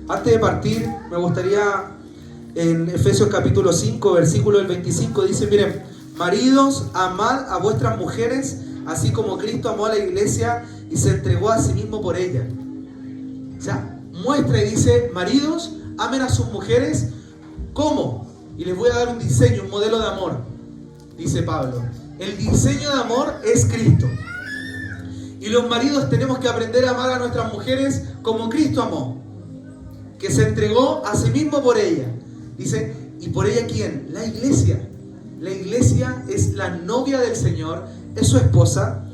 Antes de partir, me gustaría, en Efesios capítulo 5, versículo del 25, dice, miren, maridos, amad a vuestras mujeres, así como Cristo amó a la iglesia y se entregó a sí mismo por ella. O sea, muestra y dice, maridos, amen a sus mujeres, ¿cómo? Y les voy a dar un diseño, un modelo de amor, dice Pablo. El diseño de amor es Cristo. Y los maridos tenemos que aprender a amar a nuestras mujeres como Cristo amó, que se entregó a sí mismo por ella. Dice, ¿y por ella quién? La iglesia. La iglesia es la novia del Señor, es su esposa.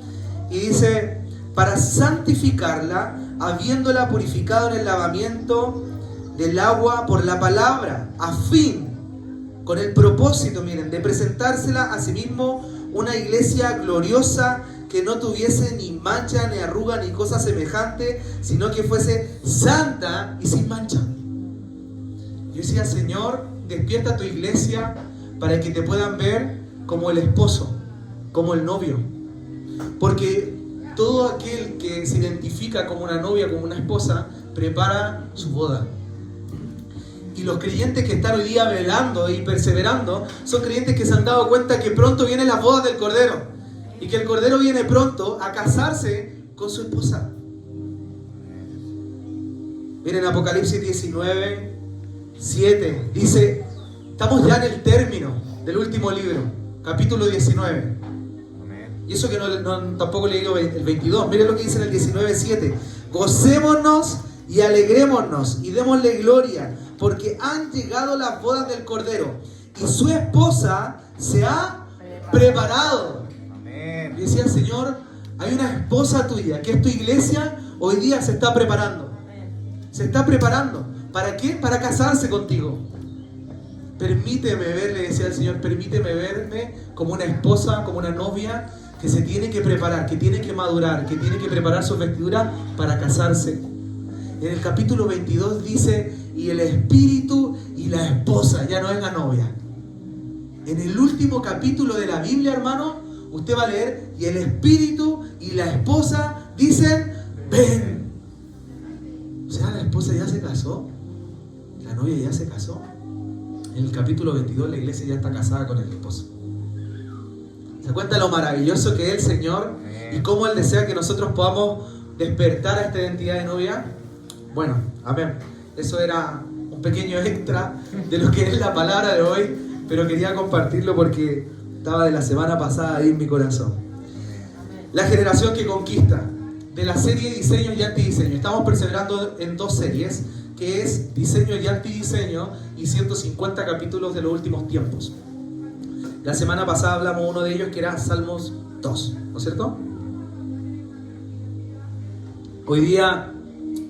Y dice, para santificarla, habiéndola purificado en el lavamiento del agua por la palabra, a fin, con el propósito, miren, de presentársela a sí mismo una iglesia gloriosa, que no tuviese ni mancha, ni arruga, ni cosa semejante, sino que fuese santa y sin mancha. Yo decía, Señor, despierta tu iglesia para que te puedan ver como el esposo, como el novio. Porque todo aquel que se identifica como una novia, como una esposa, prepara su boda. Y los creyentes que están hoy día velando y perseverando son creyentes que se han dado cuenta que pronto vienen las bodas del Cordero. Y que el Cordero viene pronto a casarse con su esposa. Miren Apocalipsis 19, 7. Dice, estamos ya en el término del último libro, capítulo 19. Y eso que tampoco le digo el 22. Miren lo que dice en el 19, 7. Gocémonos y alegrémonos y démosle gloria, porque han llegado las bodas del Cordero y su esposa se ha preparado. Y decía, Señor, hay una esposa tuya, que es tu iglesia, hoy día se está preparando. Se está preparando. ¿Para qué? Para casarse contigo. Permíteme ver, le decía el Señor, permíteme verme como una esposa, como una novia que se tiene que preparar, que tiene que madurar, que tiene que preparar su vestidura para casarse. En el capítulo 22 dice, y el espíritu y la esposa, ya no es la novia. En el último capítulo de la Biblia, hermano, usted va a leer, y el espíritu y la esposa dicen, ven. O sea, la esposa ya se casó, la novia ya se casó. En el capítulo 22 la iglesia ya está casada con el esposo. ¿Se cuenta lo maravilloso que es el Señor y cómo Él desea que nosotros podamos despertar a esta identidad de novia? Bueno, amén. Eso era un pequeño extra de lo que es la palabra de hoy, pero quería compartirlo porque estaba de la semana pasada ahí en mi corazón. La generación que conquista, de la serie Diseño y Antidiseño. Estamos perseverando en 2 series, que es Diseño y Antidiseño y 150 capítulos de los últimos tiempos. La semana pasada hablamos uno de ellos que era Salmos 2, ¿no es cierto? Hoy día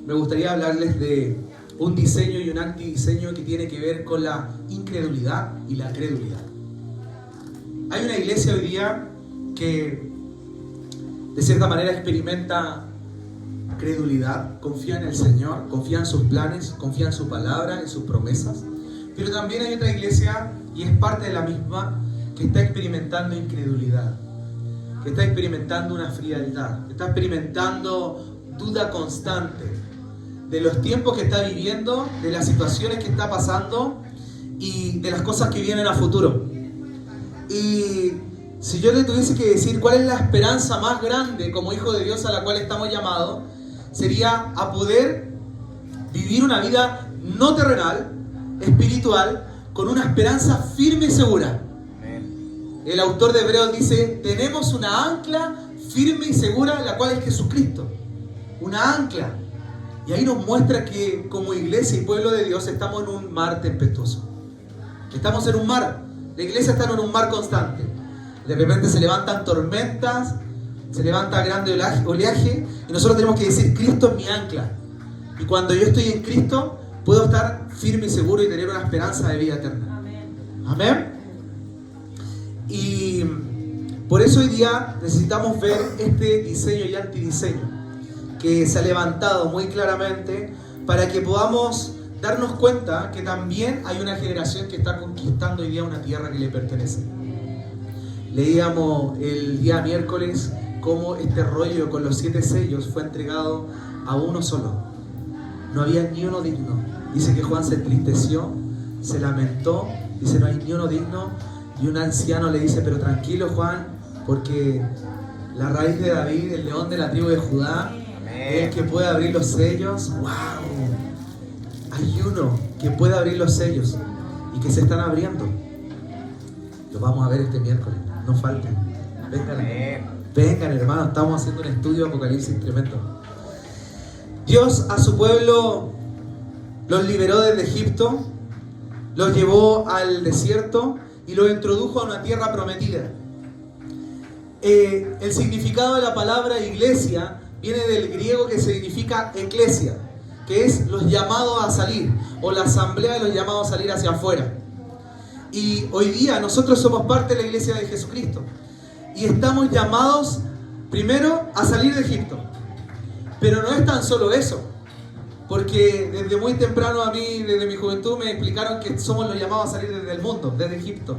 me gustaría hablarles de un diseño y un antidiseño que tiene que ver con la incredulidad y la credulidad. Hay una iglesia hoy día que de cierta manera experimenta credulidad, confía en el Señor, confía en sus planes, confía en su palabra, en sus promesas. Pero también hay otra iglesia, y es parte de la misma, que está experimentando incredulidad, que está experimentando una frialdad, que está experimentando duda constante de los tiempos que está viviendo, de las situaciones que está pasando y de las cosas que vienen a futuro. Y si yo le tuviese que decir cuál es la esperanza más grande como hijo de Dios a la cual estamos llamados, sería a poder vivir una vida no terrenal, espiritual, con una esperanza firme y segura. El autor de Hebreos dice, tenemos una ancla firme y segura, la cual es Jesucristo. Una ancla. Y ahí nos muestra que como iglesia y pueblo de Dios estamos en un mar tempestuoso. Estamos en un mar. La iglesia está en un mar constante. De repente se levantan tormentas, se levanta grande oleaje, y nosotros tenemos que decir, Cristo es mi ancla. Y cuando yo estoy en Cristo, puedo estar firme y seguro y tener una esperanza de vida eterna. Amén. Y por eso hoy día necesitamos ver este diseño y antidiseño que se ha levantado muy claramente para que podamos darnos cuenta que también hay una generación que está conquistando hoy día una tierra que le pertenece. Leíamos el día miércoles cómo este rollo con los 7 sellos fue entregado a uno solo. no había ni uno digno. Dice que Juan se entristeció, se lamentó, dice no hay ni uno digno, y un anciano le dice, pero tranquilo Juan, porque la raíz de David, el león de la tribu de Judá, es el que puede abrir los sellos. ¡Wow! Hay uno que puede abrir los sellos y que se están abriendo. Lo vamos a ver este miércoles, no falten. Vengan hermanos, estamos haciendo un estudio de Apocalipsis tremendo. Dios a su pueblo los liberó desde Egipto, los llevó al desierto y los introdujo a una tierra prometida. El significado de la palabra iglesia viene del griego que significa eclesia, que es los llamados a salir, o la asamblea de los llamados a salir hacia afuera. Y hoy día nosotros somos parte de la iglesia de Jesucristo. Y estamos llamados primero a salir de Egipto. Pero no es tan solo eso. Porque desde muy temprano a mí, desde mi juventud, me explicaron que somos los llamados a salir desde el mundo, desde Egipto.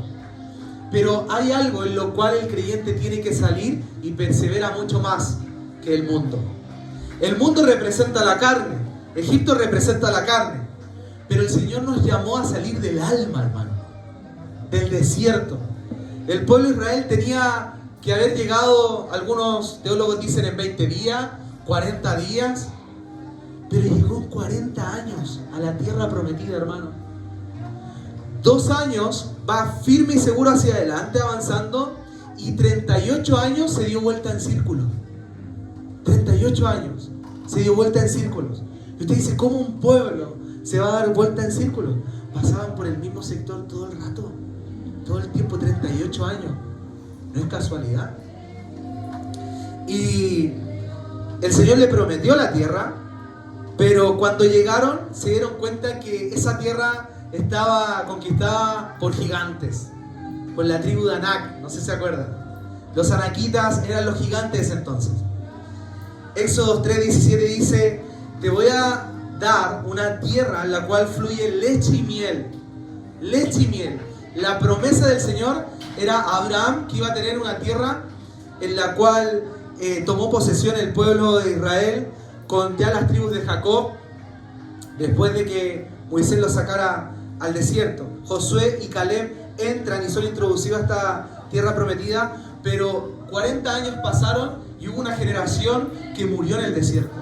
Pero hay algo en lo cual el creyente tiene que salir y persevera mucho más que el mundo. El mundo representa la carne. Egipto representa la carne. Pero el Señor nos llamó a salir del alma, hermano. Del desierto. El pueblo de Israel tenía que haber llegado, algunos teólogos dicen en 20 días, 40 días, pero llegó en 40 años a la tierra prometida, hermano. 2 años va firme y seguro hacia adelante, avanzando, y 38 años se dio vuelta en círculo. 38 años se dio vuelta en círculos. Y usted dice, ¿cómo un pueblo se va a dar vuelta en círculos? Pasaban por el mismo sector todo el rato. Todo el tiempo, 38 años. No es casualidad. Y el Señor le prometió la tierra, pero cuando llegaron se dieron cuenta que esa tierra estaba conquistada por gigantes, por la tribu de Anac, no sé si se acuerdan. Los anaquitas eran los gigantes entonces. Éxodo 3:17 dice, te voy a dar una tierra en la cual fluye leche y miel. Leche y miel. La promesa del Señor era a Abraham que iba a tener una tierra en la cual tomó posesión el pueblo de Israel con ya las tribus de Jacob, después de que Moisés los sacara al desierto. Josué y Caleb entran y son introducidos a esta tierra prometida, pero 40 años pasaron y hubo una generación que murió en el desierto.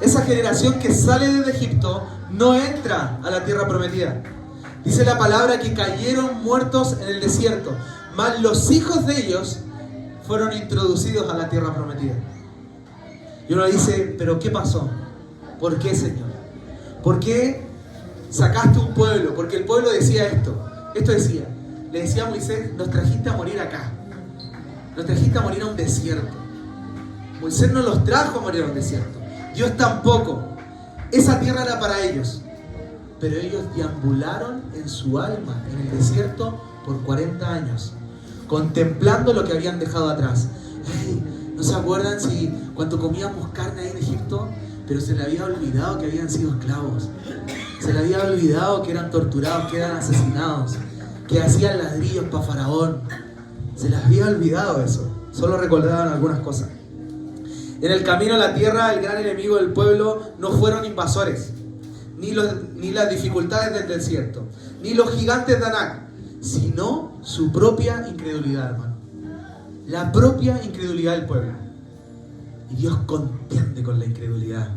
Esa generación que sale desde Egipto no entra a la tierra prometida. Dice la palabra que cayeron muertos en el desierto, mas los hijos de ellos fueron introducidos a la tierra prometida. Y uno dice, ¿pero qué pasó? ¿Por qué, Señor? ¿Por qué sacaste un pueblo? Porque el pueblo decía esto. Esto decía, le decía a Moisés, nos trajiste a morir acá. Nos trajiste a morir a un desierto. Moisés no los trajo a morir a un desierto. Dios tampoco. Esa tierra era para ellos. Pero ellos deambularon en su alma, en el desierto, por 40 años, contemplando lo que habían dejado atrás. ¿No se acuerdan si cuando comíamos carne ahí en Egipto, pero se le había olvidado que habían sido esclavos? Se le había olvidado que eran torturados, que eran asesinados, que hacían ladrillos para Faraón. Se les había olvidado eso. Solo recordaban algunas cosas. En el camino a la tierra, el gran enemigo del pueblo no fueron invasores, ni las dificultades del desierto, ni los gigantes de Anac, sino su propia incredulidad, hermano. La propia incredulidad del pueblo. Y Dios contende con la incredulidad.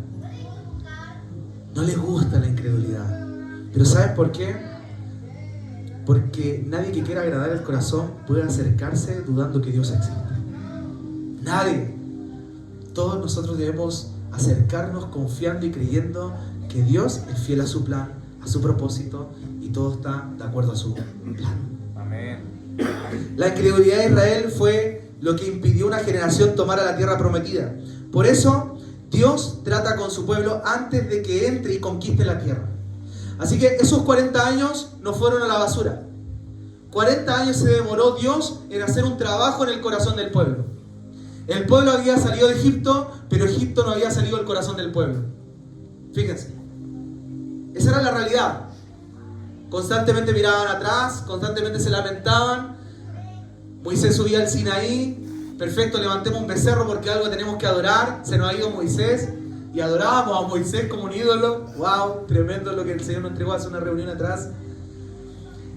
No le gusta la incredulidad. Pero ¿sabes por qué? Porque nadie que quiera agradar el corazón puede acercarse dudando que Dios existe. Nadie. Todos nosotros debemos acercarnos confiando y creyendo que Dios es fiel a su plan, a su propósito, y todo está de acuerdo a su plan. Amén. La incredulidad de Israel fue lo que impidió una generación tomar a la tierra prometida. Por eso Dios trata con su pueblo antes de que entre y conquiste la tierra. Así que esos 40 años no fueron a la basura. 40 años se demoró Dios en hacer un trabajo en el corazón del pueblo. El pueblo había salido de Egipto, pero Egipto no había salido del corazón del pueblo. Fíjense. Esa era la realidad. Constantemente miraban atrás, constantemente se lamentaban. Moisés subía al Sinaí. Perfecto, levantemos un becerro porque algo tenemos que adorar. Se nos ha ido Moisés. y adorábamos a Moisés como un ídolo. ¡Wow! Tremendo lo que el Señor nos entregó hace una reunión atrás.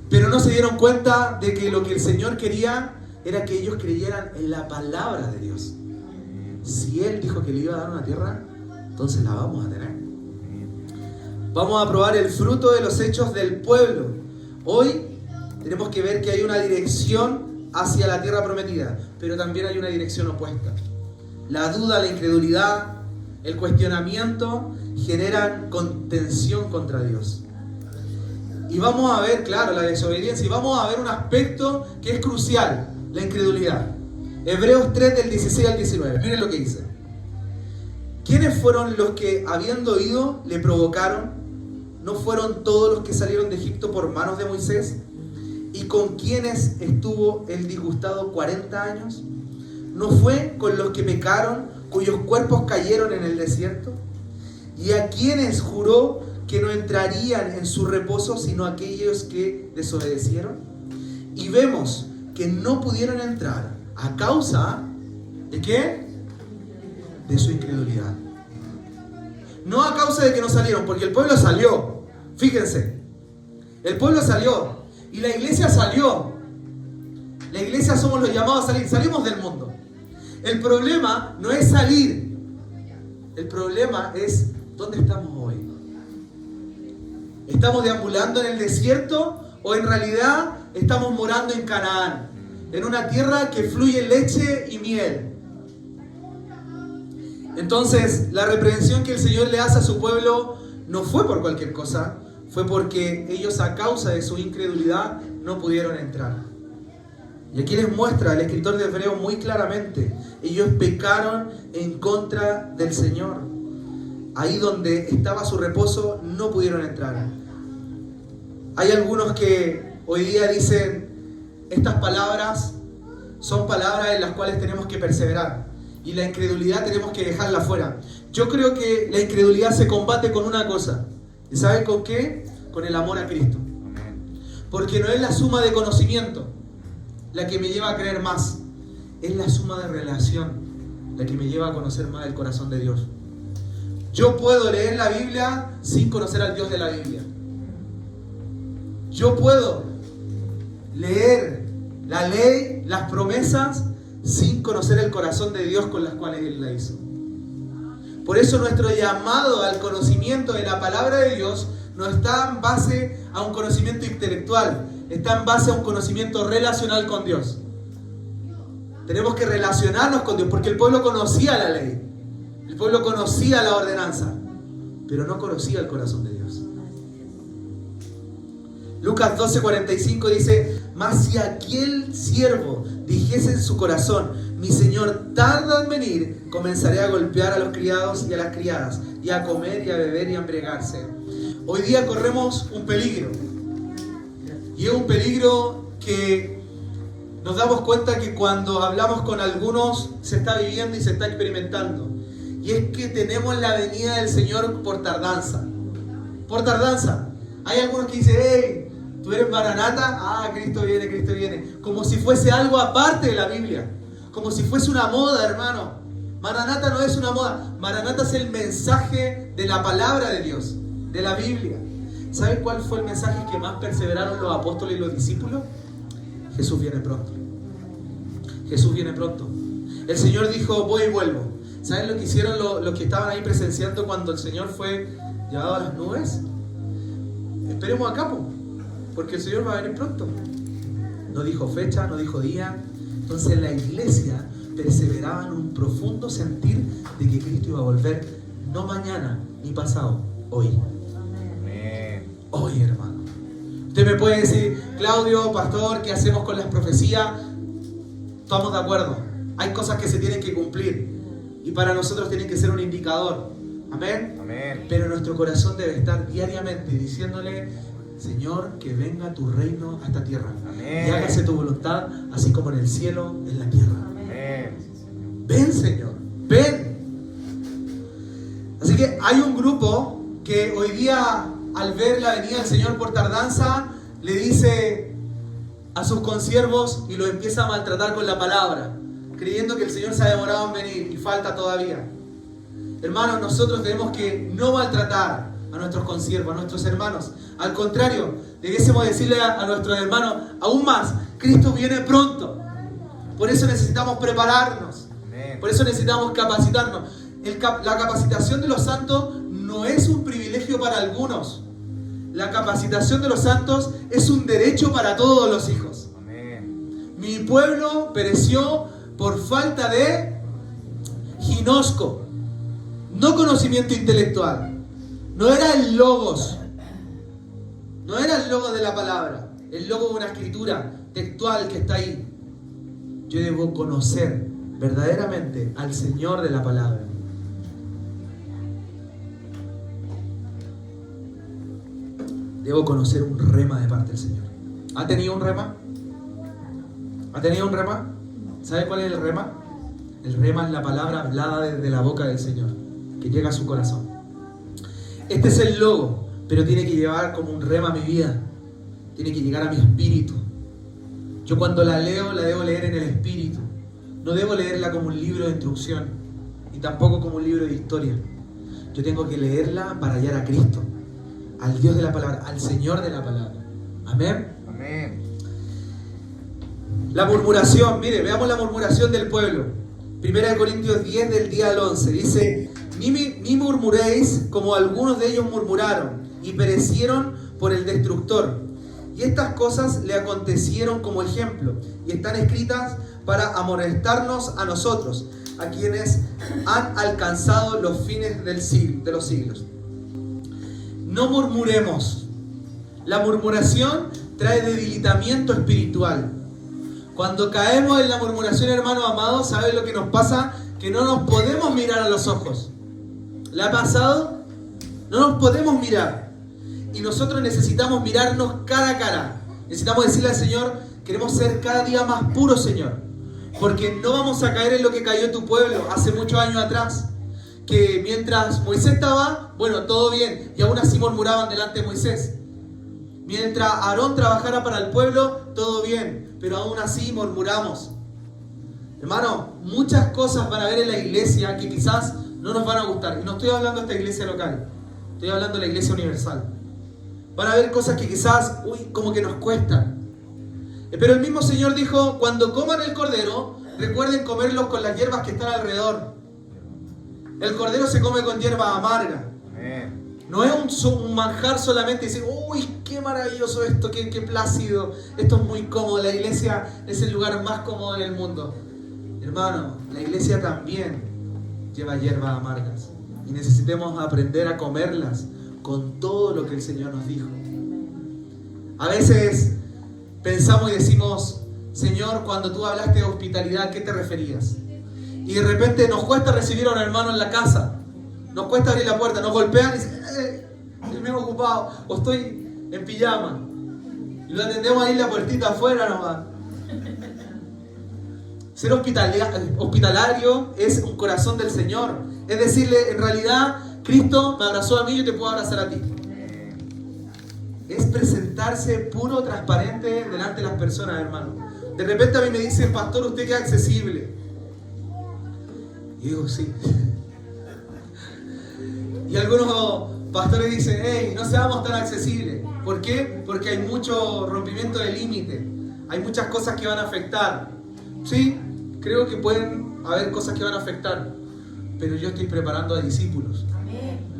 Pero no se dieron cuenta de que lo que el Señor quería era que ellos creyeran en la palabra de Dios. Si Él dijo que le iba a dar una tierra, entonces la vamos a tener. Vamos a probar el fruto de los hechos del pueblo. Hoy tenemos que ver que hay una dirección hacia la tierra prometida, pero también hay una dirección opuesta. La duda, la incredulidad, el cuestionamiento generan contención contra Dios. Y vamos a ver, claro, la desobediencia, y vamos a ver un aspecto que es crucial, la incredulidad. Hebreos 3 del 16 al 19, miren lo que dice. ¿Quiénes fueron los que, habiendo oído, le provocaron? ¿No fueron todos los que salieron de Egipto por manos de Moisés? ¿Y con quiénes estuvo el disgustado 40 años? ¿No fue con los que pecaron, cuyos cuerpos cayeron en el desierto? ¿Y a quiénes juró que no entrarían en su reposo sino aquellos que desobedecieron? Y vemos que no pudieron entrar a causa ¿de qué? De su incredulidad. No a causa de que no salieron, porque el pueblo salió. Fíjense, el pueblo salió y la iglesia salió. La iglesia somos los llamados a salir. Salimos del mundo. El problema no es salir. El problema es ¿dónde estamos hoy? ¿Estamos deambulando en el desierto o en realidad estamos morando en Canaán? En una tierra que fluye leche y miel. Entonces, la reprensión que el Señor le hace a su pueblo no fue por cualquier cosa, fue porque ellos a causa de su incredulidad no pudieron entrar. Y aquí les muestra el escritor de Hebreos muy claramente, ellos pecaron en contra del Señor. Ahí donde estaba su reposo no pudieron entrar. Hay algunos que hoy día dicen, estas palabras son palabras en las cuales tenemos que perseverar. Y la incredulidad tenemos que dejarla fuera. Yo creo que la incredulidad se combate con una cosa. ¿Y saben con qué? Con el amor a Cristo. Porque no es la suma de conocimiento la que me lleva a creer más. Es la suma de relación la que me lleva a conocer más el corazón de Dios. Yo puedo leer la Biblia sin conocer al Dios de la Biblia. Yo puedo leer la ley, las promesas, sin conocer el corazón de Dios con las cuales Él la hizo. Por eso nuestro llamado al conocimiento de la palabra de Dios no está en base a un conocimiento intelectual, está en base a un conocimiento relacional con Dios. Tenemos que relacionarnos con Dios, porque el pueblo conocía la ley, el pueblo conocía la ordenanza, pero no conocía el corazón de Dios. Lucas 12:45 dice, mas si aquel siervo dijese en su corazón, mi señor tarda en venir, comenzaré a golpear a los criados y a las criadas, y a comer y a beber y a embriagarse. Hoy día corremos un peligro, y es un peligro que nos damos cuenta que cuando hablamos con algunos se está viviendo y se está experimentando, y es que tenemos la venida del Señor por tardanza. Por tardanza. Hay algunos que dicen, hey, ¿tú eres Maranata? Ah, Cristo viene, Cristo viene. Como si fuese algo aparte de la Biblia. Como si fuese una moda, hermano. Maranata no es una moda. Maranata es el mensaje de la palabra de Dios, de la Biblia. ¿Saben cuál fue el mensaje que más perseveraron los apóstoles y los discípulos? Jesús viene pronto. Jesús viene pronto. El Señor dijo, voy y vuelvo. ¿Saben lo que hicieron los que estaban ahí presenciando cuando el Señor fue llevado a las nubes? Esperemos acá, porque el Señor va a venir pronto. No dijo fecha, no dijo día. Entonces la iglesia perseveraba en un profundo sentir de que Cristo iba a volver, no mañana ni pasado, hoy. Amén. Hoy, hermano. Usted me puede decir, Claudio, pastor, ¿qué hacemos con las profecías? Estamos de acuerdo. Hay cosas que se tienen que cumplir y para nosotros tienen que ser un indicador. Amén. Amén. Pero nuestro corazón debe estar diariamente diciéndole, Señor, que venga tu reino a esta tierra. Amén. Y hágase tu voluntad, así como en el cielo, en la tierra. Amén. Ven, Señor, ven. Así que hay un grupo que hoy día, al ver la venida del Señor por tardanza, le dice a sus consiervos y lo empieza a maltratar con la palabra, creyendo que el Señor se ha demorado en venir y falta todavía. Hermanos, nosotros tenemos que no maltratar a nuestros consiervos, a nuestros hermanos. Al contrario, debiésemos decirle a nuestros hermanos, aún más, Cristo viene pronto. Por eso necesitamos prepararnos. Por eso necesitamos capacitarnos. La capacitación de los santos no es un privilegio para algunos. La capacitación de los santos es un derecho para todos los hijos. Amén. Mi pueblo pereció por falta de ginosco, no conocimiento intelectual. No era el logos. No era el logos de la palabra. El logos de una escritura textual que está ahí. Yo debo conocer verdaderamente al Señor de la palabra. Debo conocer un rema de parte del Señor. ¿Ha tenido un rema? ¿Ha tenido un rema? ¿Sabe cuál es el rema? El rema es la palabra hablada desde la boca del Señor, que llega a su corazón. Este es el logo, pero tiene que llevar como un rema a mi vida. Tiene que llegar a mi espíritu. Yo cuando la leo, la debo leer en el espíritu. No debo leerla como un libro de instrucción, y tampoco como un libro de historia. Yo tengo que leerla para hallar a Cristo, al Dios de la palabra, al Señor de la palabra. Amén. Amén. La murmuración, mire, veamos la murmuración del pueblo. 1 Corintios 10 del día al 11 dice: ni murmuréis como algunos de ellos murmuraron y perecieron por el destructor. Y estas cosas le acontecieron como ejemplo y están escritas para amonestarnos a nosotros, a quienes han alcanzado los fines de los siglos. No murmuremos. La murmuración trae debilitamiento espiritual. Cuando caemos en la murmuración, hermanos amados, ¿saben lo que nos pasa? Que no nos podemos mirar a los ojos. ¿Le ha pasado? No nos podemos mirar. Y nosotros necesitamos mirarnos cara a cara. Necesitamos decirle al Señor, queremos ser cada día más puros, Señor. Porque no vamos a caer en lo que cayó tu pueblo hace muchos años atrás. Que mientras Moisés estaba, bueno, todo bien, y aún así murmuraban delante de Moisés. Mientras Aarón trabajara para el pueblo, todo bien, pero aún así murmuramos. Hermano, muchas cosas van a ver en la iglesia que quizás no nos van a gustar. Y no estoy hablando de esta iglesia local, estoy hablando de la iglesia universal. Van a haber cosas que quizás, como que nos cuestan. Pero el mismo Señor dijo, cuando coman el cordero, recuerden comerlo con las hierbas que están alrededor. El cordero se come con hierba amarga. No es un manjar solamente decir, uy, qué maravilloso esto, qué plácido, esto es muy cómodo. La iglesia es el lugar más cómodo del mundo. Hermano, la iglesia también lleva hierbas amargas. Y necesitamos aprender a comerlas con todo lo que el Señor nos dijo. A veces pensamos y decimos, Señor, cuando tú hablaste de hospitalidad, ¿a qué te referías? Y de repente nos cuesta recibir a un hermano en la casa. Nos cuesta abrir la puerta, nos golpean y dicen, estoy medio ocupado, o estoy en pijama. Y lo atendemos ahí en la puertita afuera nomás. Ser hospitalario es un corazón del Señor. Es decirle, en realidad, Cristo me abrazó a mí y yo te puedo abrazar a ti. Es presentarse puro, transparente delante de las personas, hermano. De repente a mí me dicen, pastor, usted que es accesible. Y digo, sí. Y algunos pastores dicen, hey, no seamos tan accesibles. ¿Por qué? Porque hay mucho rompimiento de límite. Hay muchas cosas que van a afectar. Sí, creo que pueden haber cosas que van a afectar. Pero yo estoy preparando a discípulos.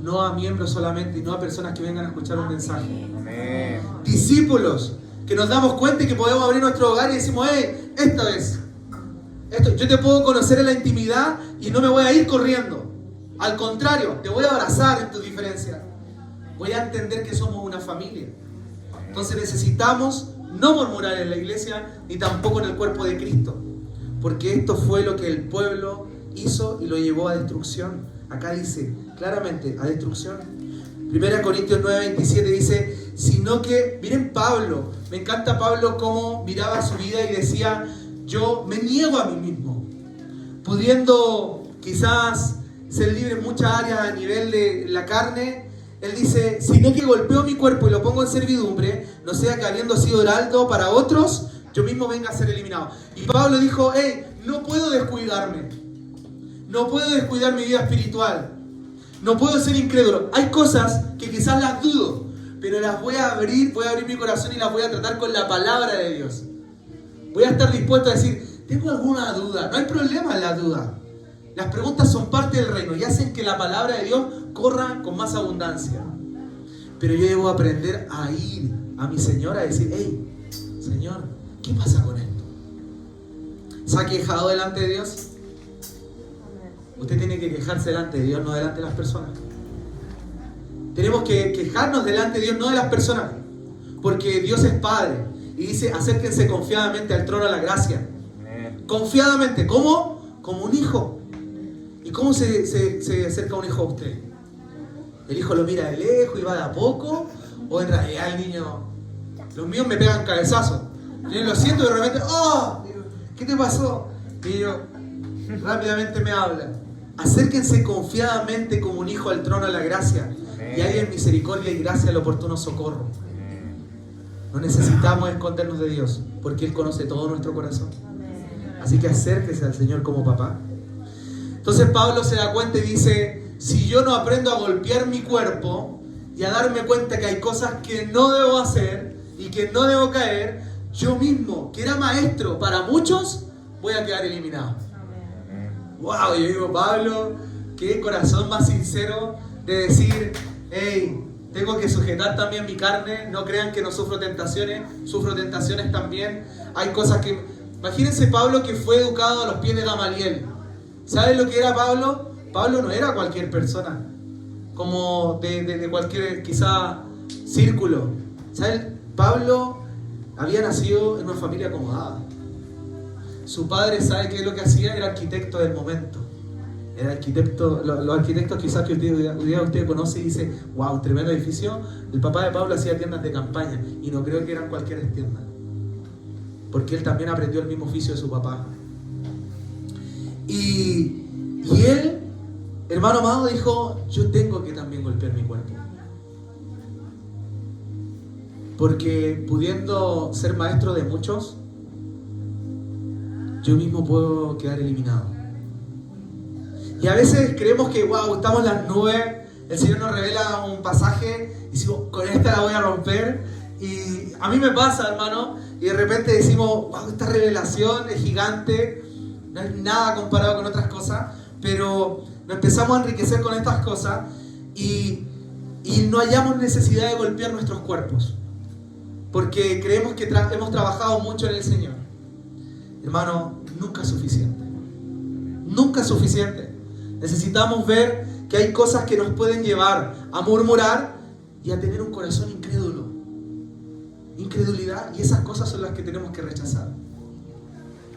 No a miembros solamente y no a personas que vengan a escuchar un mensaje. Amén. Discípulos que nos damos cuenta y que podemos abrir nuestro hogar y decimos, hey, esto es. Yo te puedo conocer en la intimidad y no me voy a ir corriendo. Al contrario, te voy a abrazar en tus diferencias. Voy a entender que somos una familia. Entonces necesitamos no murmurar en la iglesia ni tampoco en el cuerpo de Cristo. Porque esto fue lo que el pueblo hizo y lo llevó a destrucción. Acá dice claramente, a destrucción. 1 Corintios 9:27 dice, sino que, miren Pablo, me encanta Pablo cómo miraba su vida y decía, yo me niego a mí mismo, pudiendo quizás ser libre en muchas áreas a nivel de la carne. Él dice, sino que golpeo mi cuerpo y lo pongo en servidumbre, no sea que habiendo sido heraldo para otros, yo mismo venga a ser eliminado. Y Pablo dijo, hey, no puedo descuidarme, no puedo descuidar mi vida espiritual, No puedo ser incrédulo. Hay cosas que quizás las dudo, pero las voy a abrir mi corazón y las voy a tratar con la palabra de Dios. Voy a estar dispuesto a decir, tengo alguna duda. No hay problema en la duda. Las preguntas son parte del reino y hacen que la palabra de Dios corra con más abundancia. Pero yo debo aprender a ir a mi Señor a decir, hey, Señor, ¿qué pasa con esto? ¿Se ha quejado delante de Dios? Usted tiene que quejarse delante de Dios, no delante de las personas. Tenemos que quejarnos delante de Dios, no de las personas. Porque Dios es Padre. Y dice, acérquense confiadamente al trono de la gracia. Confiadamente, ¿cómo? Como un hijo. ¿Y cómo se acerca un hijo a usted? ¿El hijo lo mira de lejos y va de a poco? ¿O en realidad el niño... Los míos me pegan cabezazos. Yo lo siento y de repente, ¡oh! ¿Qué te pasó? Y yo, rápidamente me habla. Acérquense confiadamente como un hijo al trono de la gracia. Y hay en misericordia y gracia el oportuno socorro. No necesitamos escondernos de Dios, porque Él conoce todo nuestro corazón. Así que acérquese al Señor como papá. Entonces Pablo se da cuenta y dice, si yo no aprendo a golpear mi cuerpo y a darme cuenta que hay cosas que no debo hacer y que no debo caer, yo mismo, que era maestro para muchos, voy a quedar eliminado. Wow, yo digo, Pablo, qué corazón más sincero de decir, hey, tengo que sujetar también mi carne, no crean que no sufro tentaciones también. Hay cosas que... Imagínense Pablo que fue educado a los pies de Gamaliel. ¿Saben lo que era Pablo? Pablo no era cualquier persona, como de cualquier quizá círculo. ¿Saben? Pablo había nacido en una familia acomodada. Su padre, ¿sabe qué es lo que hacía? Era arquitecto del momento. Era arquitecto, los arquitectos quizás que usted conoce y dice, wow, tremendo edificio. El papá de Pablo hacía tiendas de campaña y no creo que eran cualquier tiendas, porque él también aprendió el mismo oficio de su papá. Y él, hermano amado, dijo, yo tengo que también golpear mi cuerpo. Porque pudiendo ser maestro de muchos, yo mismo puedo quedar eliminado. Y a veces creemos que, wow, estamos en las nubes, el Señor nos revela un pasaje y decimos, con esta la voy a romper. Y a mí me pasa, hermano, y de repente decimos, wow, esta revelación es gigante, no es nada comparado con otras cosas, pero nos empezamos a enriquecer con estas cosas y no hallamos necesidad de golpear nuestros cuerpos, porque creemos que hemos trabajado mucho en el Señor. Hermano, nunca es suficiente. Nunca es suficiente. Necesitamos ver que hay cosas que nos pueden llevar a murmurar y a tener un corazón incrédulo. Incredulidad, y esas cosas son las que tenemos que rechazar.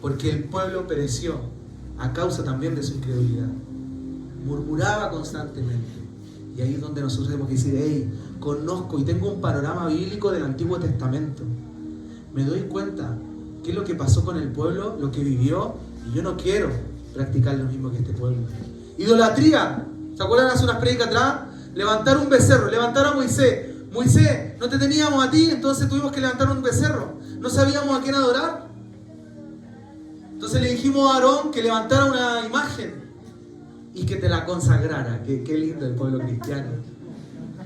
Porque el pueblo pereció a causa también de su incredulidad. Murmuraba constantemente. Y ahí es donde nosotros tenemos que decir, hey, conozco y tengo un panorama bíblico del Antiguo Testamento. Me doy cuenta qué es lo que pasó con el pueblo, lo que vivió, y yo no quiero practicar lo mismo que este pueblo. Idolatría. ¿Se acuerdan hace unas prédicas atrás? Levantar un becerro, levantar a Moisés. Moisés, no te teníamos a ti, entonces tuvimos que levantar un becerro. No sabíamos a quién adorar. Entonces le dijimos a Aarón que levantara una imagen y que te la consagrara. Qué lindo el pueblo cristiano.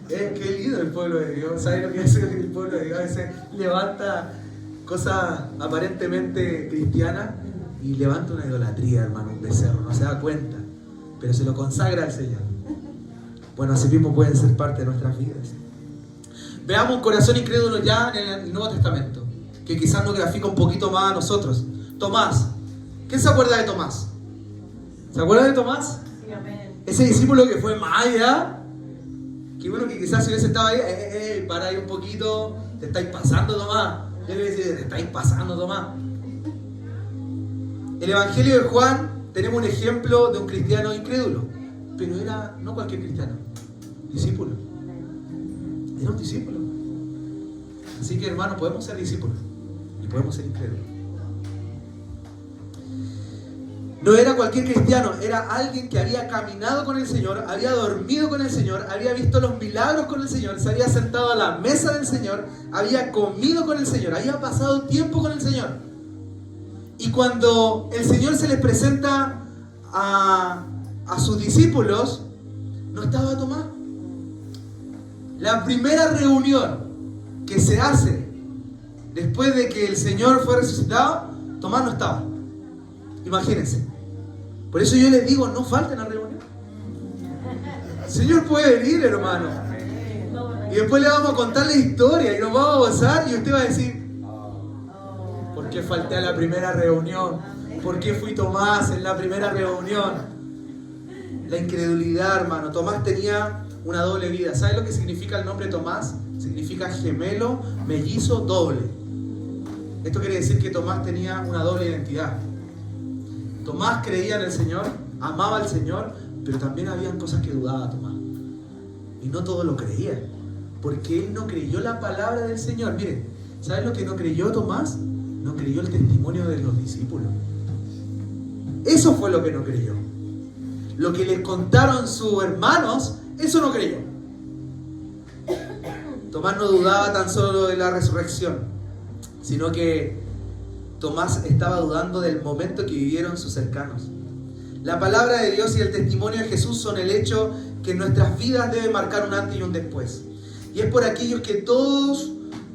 Qué lindo el pueblo de Dios. ¿Sabes lo que hace el pueblo de Dios? A veces levanta cosas aparentemente cristianas y levanta una idolatría, hermano, un becerro. No se da cuenta, pero se lo consagra al Señor. Bueno, así mismo pueden ser parte de nuestras vidas. Veamos un corazón incrédulo ya en el Nuevo Testamento, que quizás nos grafica un poquito más a nosotros. Tomás. ¿Quién se acuerda de Tomás? ¿Se acuerda de Tomás? Sí, amén. Ese discípulo que fue más allá. Qué bueno que quizás si hubiese estado ahí, para ahí un poquito, te estáis pasando, Tomás. Yo le decía, te estáis pasando, Tomás. El Evangelio de Juan, tenemos un ejemplo de un cristiano incrédulo, pero era no cualquier cristiano, discípulo. Era un discípulo. Así que, hermano, podemos ser discípulos y podemos ser incrédulos. No era cualquier cristiano, era alguien que había caminado con el Señor, había dormido con el Señor, había visto los milagros con el Señor, se había sentado a la mesa del Señor, había comido con el Señor, había pasado tiempo con el Señor. Y cuando el Señor se les presenta a sus discípulos, no estaba Tomás. La primera reunión que se hace después de que el Señor fue resucitado, Tomás no estaba. Imagínense. Por eso yo les digo, no falten a la reunión. El Señor puede venir, hermano. Y después le vamos a contar la historia y nos vamos a gozar y usted va a decir, ¿por qué falté a la primera reunión? ¿Por qué fui Tomás en la primera reunión? La incredulidad, hermano. Tomás tenía una doble vida. ¿Sabe lo que significa el nombre Tomás? Significa gemelo, mellizo, doble. Esto quiere decir que Tomás tenía una doble identidad. Tomás creía en el Señor, amaba al Señor, pero también habían cosas que dudaba Tomás. Y no todo lo creía, porque él no creyó la palabra del Señor. Miren, ¿saben lo que no creyó Tomás? No creyó el testimonio de los discípulos. Eso fue lo que no creyó. Lo que les contaron sus hermanos, eso no creyó. Tomás no dudaba tan solo de la resurrección, sino que Tomás estaba dudando del momento que vivieron sus cercanos. La palabra de Dios y el testimonio de Jesús son el hecho que en nuestras vidas debe marcar un antes y un después. Y es por aquellos que todos,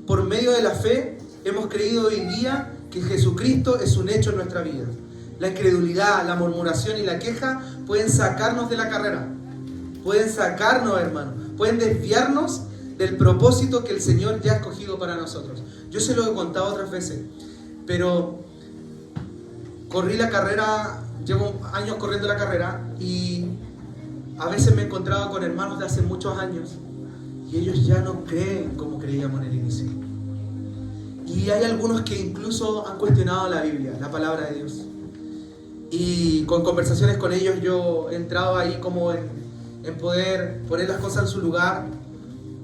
por medio de la fe, hemos creído hoy día que Jesucristo es un hecho en nuestra vida. La incredulidad, la murmuración y la queja pueden sacarnos de la carrera. Pueden sacarnos, hermano. Pueden desviarnos del propósito que el Señor ya ha escogido para nosotros. Yo se lo he contado otras veces, pero corrí la carrera, llevo años corriendo la carrera y a veces me he encontrado con hermanos de hace muchos años y ellos ya no creen como creíamos en el inicio. Y hay algunos que incluso han cuestionado la Biblia, la palabra de Dios. Y con conversaciones con ellos yo he entrado ahí como en poder poner las cosas en su lugar,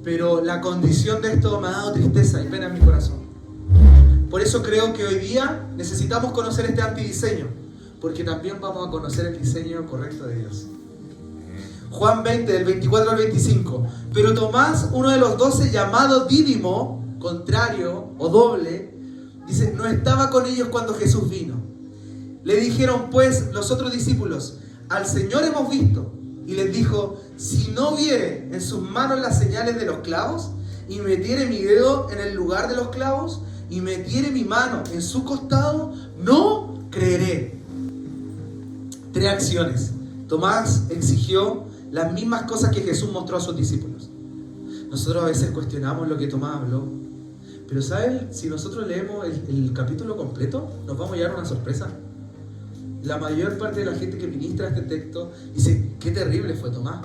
pero la condición de esto me ha dado tristeza y pena en mi corazón. Por eso creo que hoy día necesitamos conocer este antidiseño, porque también vamos a conocer el diseño correcto de Dios. Juan 20, del 24 al 25. Pero Tomás, uno de los 12, llamado Dídimo, contrario o doble, dice, no estaba con ellos cuando Jesús vino. Le dijeron pues los otros discípulos, al Señor hemos visto. Y les dijo, si no viere en sus manos las señales de los clavos, y metiere mi dedo en el lugar de los clavos, y metiere mi mano en su costado, no creeré. 3 acciones. Tomás exigió las mismas cosas que Jesús mostró a sus discípulos. Nosotros a veces cuestionamos lo que Tomás habló, pero ¿saben? Si nosotros leemos el capítulo completo, nos vamos a llevar una sorpresa. La mayor parte de la gente que ministra este texto dice, qué terrible fue Tomás.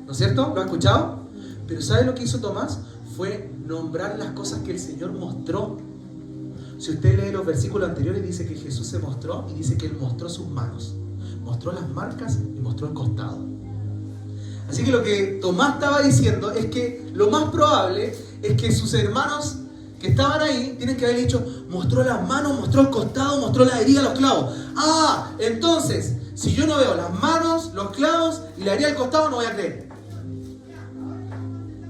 ¿No es cierto? ¿Lo ha escuchado? Pero ¿sabe lo que hizo Tomás? Fue nombrar las cosas que el Señor mostró. Si usted lee los versículos anteriores, dice que Jesús se mostró y dice que Él mostró sus manos. Mostró las marcas y mostró el costado. Así que lo que Tomás estaba diciendo es que lo más probable es que sus hermanos que estaban ahí tienen que haber dicho, mostró las manos, mostró el costado, mostró la herida, los clavos. Ah, entonces, si yo no veo las manos, los clavos y la herida del costado, no voy a creer.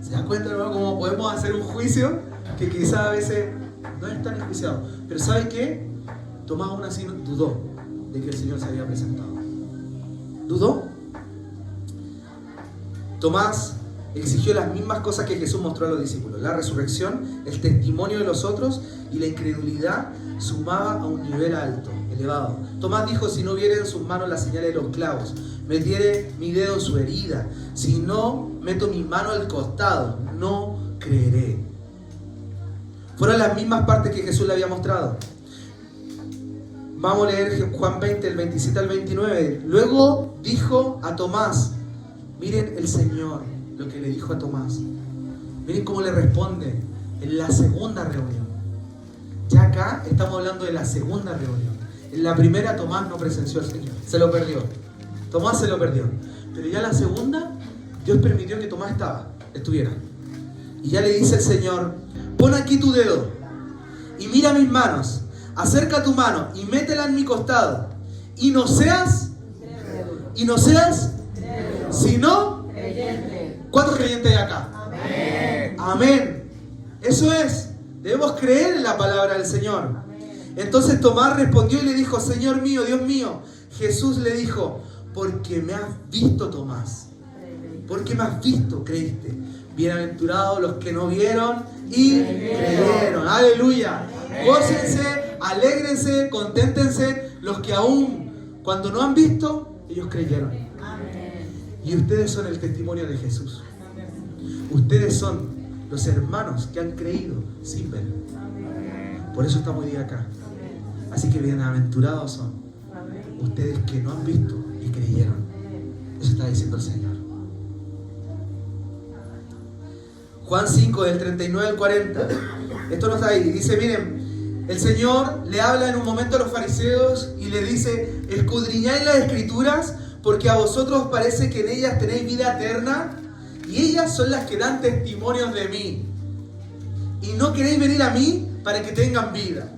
¿Se dan cuenta, hermano, cómo podemos hacer un juicio que quizás a veces no es tan enjuiciado? Pero ¿sabe qué? Tomás aún así dudó de que el Señor se había presentado. ¿Dudó? Tomás exigió las mismas cosas que Jesús mostró a los discípulos. La resurrección, el testimonio de los otros y la incredulidad sumaba a un nivel alto, elevado. Tomás dijo, si no viere en sus manos las señales de los clavos, metiere mi dedo en su herida, si no meto mi mano al costado, no creeré. Fueron las mismas partes que Jesús le había mostrado. Vamos a leer Juan 20, el 27 al 29. Luego dijo a Tomás, miren el Señor, lo que le dijo a Tomás. Miren cómo le responde en la segunda reunión. Ya acá estamos hablando de la segunda reunión. En la primera Tomás no presenció al Señor, se lo perdió. Tomás se lo perdió. Pero ya la segunda, Dios permitió que Tomás estuviera. Y ya le dice el Señor, pon aquí tu dedo y mira mis manos. Acerca tu mano y métela en mi costado. Y no seas, sino, ¿cuántos creyentes hay acá? Amén. Amén. Eso es. Debemos creer en la palabra del Señor. Amén. Entonces Tomás respondió y le dijo, Señor mío, Dios mío. Jesús le dijo, porque me has visto, Tomás, porque me has visto, creíste. Bienaventurados los que no vieron y creyeron. Aleluya. Gócense, alégrense, conténtense los que aún cuando no han visto, ellos creyeron. Y ustedes son el testimonio de Jesús. Ustedes son los hermanos que han creído sin ver. Por eso estamos hoy día acá. Así que bienaventurados son ustedes que no han visto y creyeron. Eso está diciendo el Señor. Juan 5, del 39 al 40. Esto no está ahí. Dice, miren, el Señor le habla en un momento a los fariseos y le dice, escudriñáis las Escrituras porque a vosotros parece que en ellas tenéis vida eterna y ellas son las que dan testimonios de mí. Y no queréis venir a mí para que tengan vida.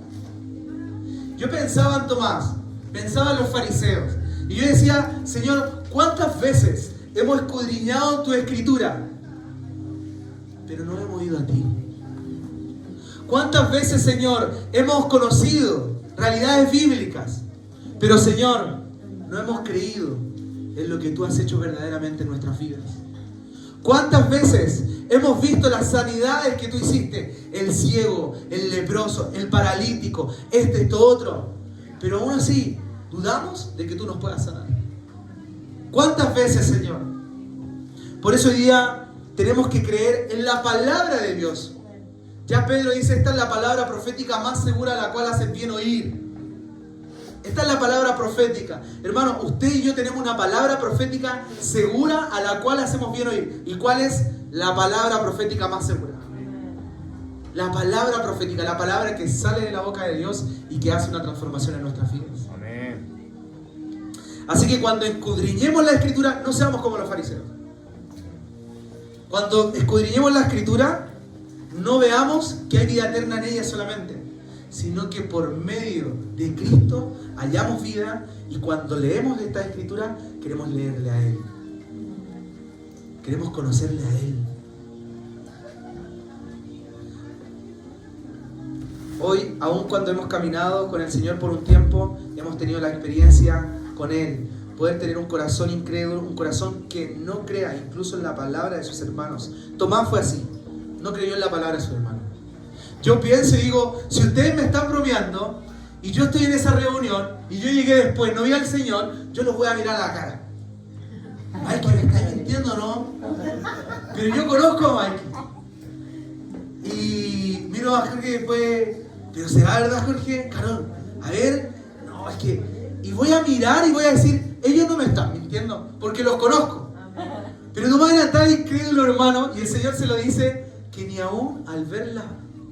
Yo pensaba en Tomás, pensaba en los fariseos. Y yo decía, Señor, ¿cuántas veces hemos escudriñado tu Escritura? Pero no hemos ido a ti. ¿Cuántas veces, Señor, hemos conocido realidades bíblicas? Pero, Señor, no hemos creído en lo que tú has hecho verdaderamente en nuestras vidas. ¿Cuántas veces hemos visto las sanidades que tú hiciste? El ciego, el leproso, el paralítico, esto, otro. Pero aún así, dudamos de que tú nos puedas sanar. ¿Cuántas veces, Señor? Por eso hoy día tenemos que creer en la palabra de Dios. Ya Pedro dice, esta es la palabra profética más segura a la cual hacen bien oír. Esta es la palabra profética. Hermano, usted y yo tenemos una palabra profética segura a la cual hacemos bien oír. ¿Y cuál es la palabra profética más segura? La palabra profética, la palabra que sale de la boca de Dios y que hace una transformación en nuestras vidas. Amén. Así que cuando escudriñemos la Escritura, no seamos como los fariseos. Cuando escudriñemos la Escritura, no veamos que hay vida eterna en ella solamente, sino que por medio de Cristo hallamos vida, y cuando leemos esta Escritura queremos leerle a Él. Queremos conocerle a Él. Hoy, aun cuando hemos caminado con el Señor por un tiempo, hemos tenido la experiencia con Él. Poder tener un corazón incrédulo, un corazón que no crea incluso en la palabra de sus hermanos. Tomás fue así, no creyó en la palabra de sus hermanos. Yo pienso y digo, si ustedes me están bromeando y yo estoy en esa reunión y yo llegué después, no vi al Señor, yo los voy a mirar a la cara. Mikey, ¿me estás mintiendo o no? Pero yo conozco a Mikey. Y miro a Jorge después, pero ¿será verdad, Jorge? Carol, a ver, no, es que... Y voy a mirar y voy a decir, ellos no me están mintiendo, porque los conozco. Pero no van a estar incrédulos, hermano, y el Señor se lo dice, que ni aún al ver las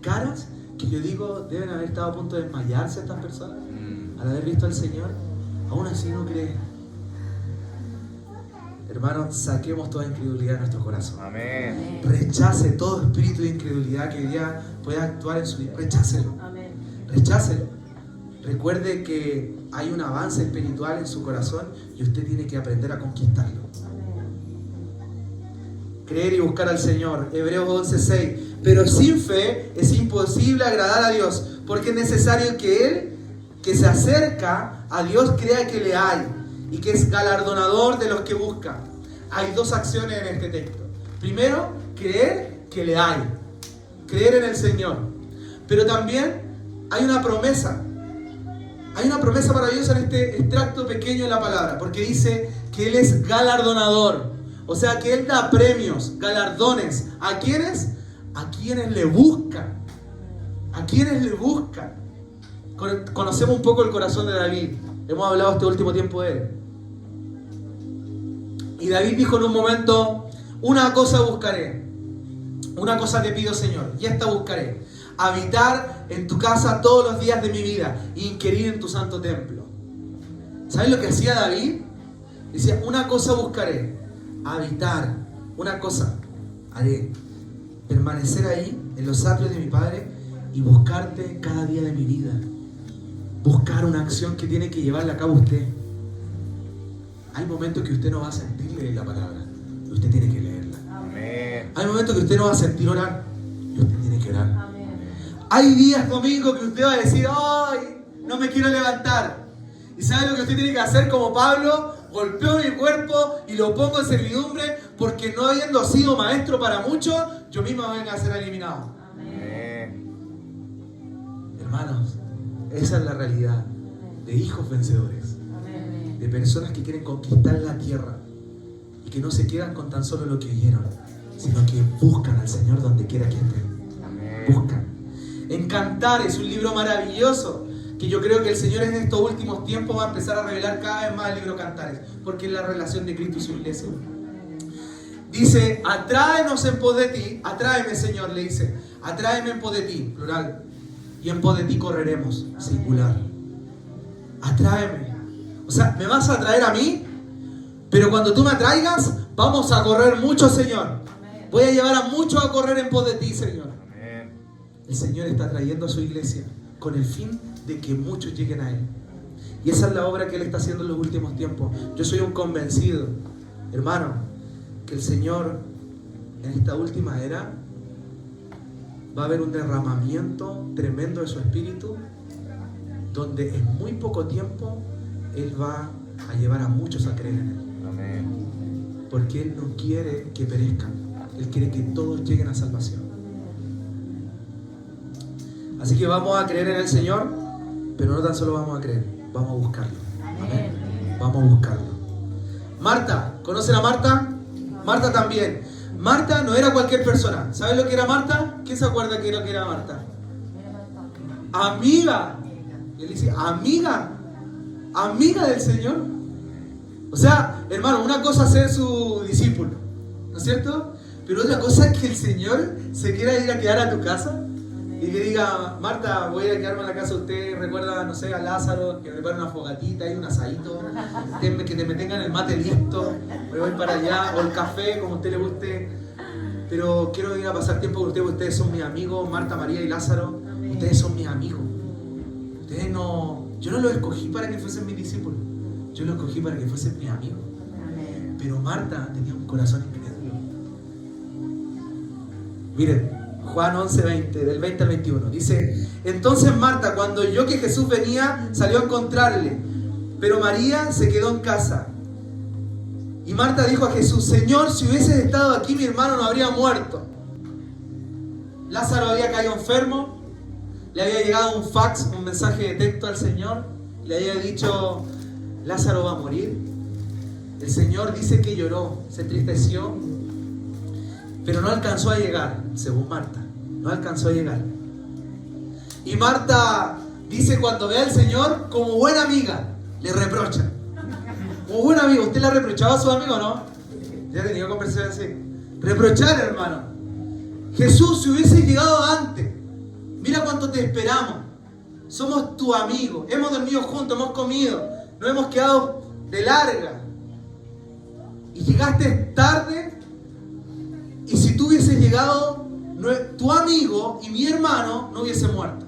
caras, que yo digo, deben haber estado a punto de desmayarse estas personas, al haber visto al Señor, aún así no creen. Hermano, saquemos toda incredulidad de nuestro corazón. Amén. Rechace todo espíritu de incredulidad que hoy día pueda actuar en su vida. Rechácelo. Amén. Rechácelo. Recuerde que hay un avance espiritual en su corazón y usted tiene que aprender a conquistarlo. Creer y buscar al Señor. Hebreos 11:6. Pero sin fe es imposible agradar a Dios, porque es necesario que Él, que se acerca a Dios, crea que le hay y que es galardonador de los que buscan. Hay dos acciones en este texto. Primero, creer que le hay. Creer en el Señor. Pero también hay una promesa. Hay una promesa maravillosa en este extracto pequeño de la palabra, porque dice que Él es galardonador. O sea, que Él da premios, galardones. ¿A quiénes? A quienes le buscan. A quienes le buscan. Conocemos un poco el corazón de David. Hemos hablado este último tiempo de él. Y David dijo en un momento, una cosa buscaré. Una cosa te pido, Señor, y esta buscaré: habitar en tu casa todos los días de mi vida e inquirir en tu santo templo. ¿Sabes lo que hacía David? Decía, una cosa buscaré, habitar. Una cosa haré, permanecer ahí en los atrios de mi Padre y buscarte cada día de mi vida. Buscar una acción que tiene que llevarla a cabo usted. Hay momentos que usted no va a sentir leer la palabra y usted tiene que leerla. Amén. Hay momentos que usted no va a sentir orar y usted tiene que orar. Amén. Hay días domingo que usted va a decir, ¡ay! No me quiero levantar. ¿Y sabe lo que usted tiene que hacer como Pablo? golpeo mi cuerpo y lo pongo en servidumbre, porque no habiendo sido maestro para muchos, yo mismo venga a ser eliminado. Hermanos, esa es la realidad de hijos vencedores, de personas que quieren conquistar la tierra y que no se quedan con tan solo lo que oyeron, sino que buscan al Señor donde quiera que estén. Buscan. En Cantar es un libro maravilloso que yo creo que el Señor en estos últimos tiempos va a empezar a revelar cada vez más el libro Cantares, porque es la relación de Cristo y su iglesia. Dice, atráenos en pos de ti, atráeme Señor, le dice, atráeme en pos de ti, plural, y en pos de ti correremos, singular. Atráeme. O sea, me vas a atraer a mí, pero cuando tú me atraigas, vamos a correr mucho, Señor. Voy a llevar a muchos a correr en pos de ti, Señor. El Señor está trayendo a su iglesia con el fin de que muchos lleguen a Él. Y esa es la obra que Él está haciendo en los últimos tiempos. Yo soy un convencido, hermano, que el Señor en esta última era va a haber un derramamiento tremendo de su Espíritu, donde en muy poco tiempo Él va a llevar a muchos a creer en Él. Porque Él no quiere que perezcan, Él quiere que todos lleguen a salvación. Así que vamos a creer en el Señor, pero no tan solo vamos a creer, vamos a buscarlo. Amén. Vamos a buscarlo. Marta, ¿conocen a Marta? Marta también. Marta no era cualquier persona. ¿Saben lo que era Marta? ¿Quién se acuerda que era Marta? Amiga. Y él dice, amiga del Señor. O sea, hermano, una cosa es ser su discípulo, ¿no es cierto? Pero otra cosa es que el Señor se quiera ir a quedar a tu casa y que diga, Marta, voy a ir a quedarme en la casa de usted, recuerda, no sé, a Lázaro, que prepare una fogatita y un asadito, que me tengan el mate listo, me voy para allá, o el café, como a usted le guste, pero quiero ir a pasar tiempo con ustedes, porque ustedes son mis amigos, Marta, María y Lázaro, ustedes son mis amigos. Ustedes no, yo no los escogí para que fuesen mis discípulos, yo los escogí para que fuesen mis amigos. Pero Marta tenía un corazón incrédulo. Miren, Juan 11:20, del 20 al 21, dice, entonces Marta, cuando oyó que Jesús venía, salió a encontrarle, pero María se quedó en casa. Y Marta dijo a Jesús, Señor, si hubieses estado aquí, mi hermano no habría muerto. Lázaro había caído enfermo, le había llegado un fax, un mensaje de texto al Señor, y le había dicho, Lázaro va a morir. El Señor dice que lloró, se entristeció, pero no alcanzó a llegar, según Marta, no alcanzó a llegar. Y Marta dice, cuando ve al Señor, como buena amiga, le reprocha. Como buena amiga, ¿usted le ha reprochado a su amigo, no? Ya ha tenido conversaciones así. Reprochar, hermano. Jesús, si hubiese llegado antes, mira cuánto te esperamos. Somos tu amigo, hemos dormido juntos, hemos comido, nos hemos quedado de larga. Y llegaste tarde. Y si tú hubieses llegado, tu amigo y mi hermano no hubiese muerto.